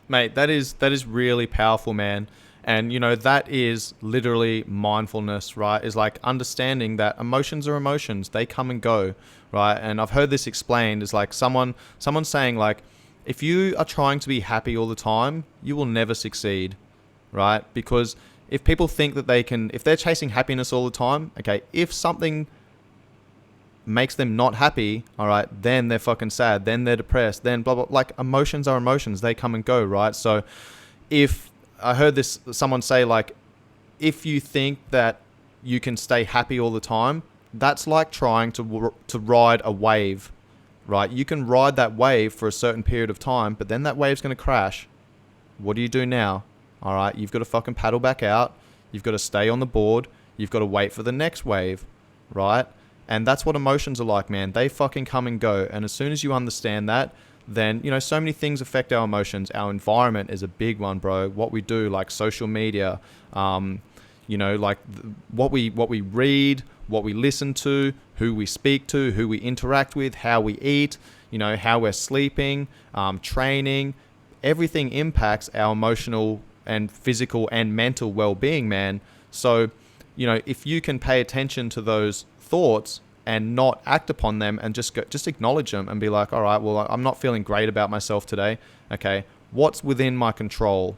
Mate, that is really powerful, man. And that is literally mindfulness, right? Is like understanding that emotions are emotions. They come and go, right? And I've heard this explained as like someone saying like, if you are trying to be happy all the time, you will never succeed, right? Because if people think that if they're chasing happiness all the time, okay, if something makes them not happy, all right, then they're fucking sad, then they're depressed, then blah blah. Like emotions are emotions; they come and go, right? So, if I heard this, someone say like, if you think that you can stay happy all the time, that's like trying to ride a wave, right? You can ride that wave for a certain period of time, but then that wave's going to crash. What do you do now? All right, you've got to fucking paddle back out. You've got to stay on the board. You've got to wait for the next wave, right? And that's what emotions are like, man. They fucking come and go. And as soon as you understand that, then, so many things affect our emotions. Our environment is a big one, bro. What we do, like social media, like what we read, what we listen to, who we speak to, who we interact with, how we eat, how we're sleeping, training. Everything impacts our emotional and physical and mental well-being, man. So, if you can pay attention to those thoughts and not act upon them and just acknowledge them and be like, all right, well, I'm not feeling great about myself today. Okay, what's within my control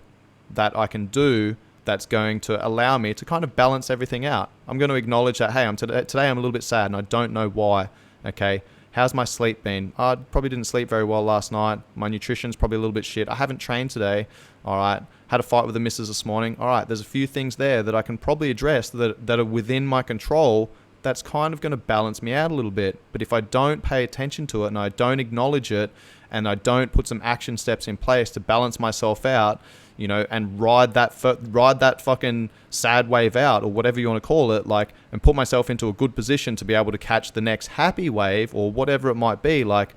that I can do that's going to allow me to kind of balance everything out? I'm going to acknowledge that, hey, today I'm a little bit sad and I don't know why. Okay, how's my sleep been? I probably didn't sleep very well last night. My nutrition's probably a little bit shit. I haven't trained today. All right, had a fight with the missus this morning. All right, there's a few things there that I can probably address that are within my control. That's kind of going to balance me out a little bit. But if I don't pay attention to it and I don't acknowledge it and I don't put some action steps in place to balance myself out, and ride that fucking sad wave out, or whatever you want to call it, like, and put myself into a good position to be able to catch the next happy wave or whatever it might be, like,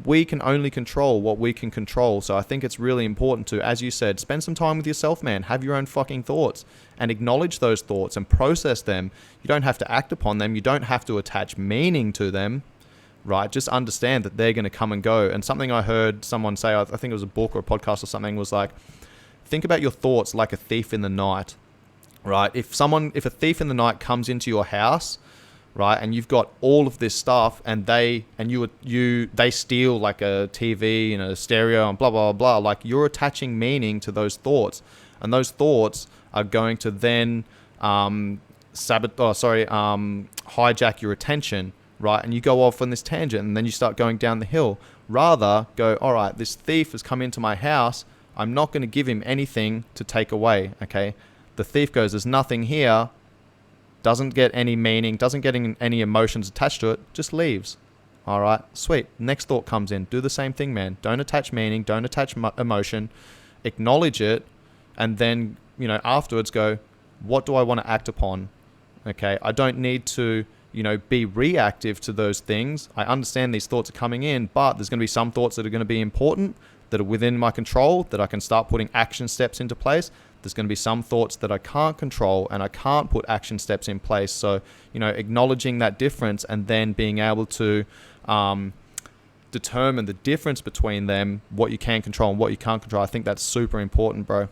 we can only control what we can control. So I think it's really important to, as you said, spend some time with yourself, man. Have your own fucking thoughts and acknowledge those thoughts and process them. You don't have to act upon them. You don't have to attach meaning to them, right? Just understand that they're going to come and go. And something I heard someone say, I think it was a book or a podcast or something, was like, think about your thoughts like a thief in the night, right? If a thief in the night comes into your house, right, and you've got all of this stuff, and they steal like a TV and a stereo and blah blah blah, like, you're attaching meaning to those thoughts, and those thoughts are going to then hijack your attention, right? And you go off on this tangent, and then you start going down the hill. Rather go, all right, this thief has come into my house. I'm not going to give him anything to take away. Okay, the thief goes, there's nothing here. Doesn't get any meaning, doesn't get any emotions attached to it, just leaves. All right, sweet. Next thought comes in. Do the same thing, man. Don't attach meaning, don't attach emotion. Acknowledge it, and then, afterwards go, what do I want to act upon? Okay, I don't need to, be reactive to those things. I understand these thoughts are coming in, but there's going to be some thoughts that are going to be important, that are within my control, that I can start putting action steps into place. There's going to be some thoughts that I can't control and I can't put action steps in place. So, acknowledging that difference and then being able to determine the difference between them, what you can control and what you can't control. I think that's super important, bro.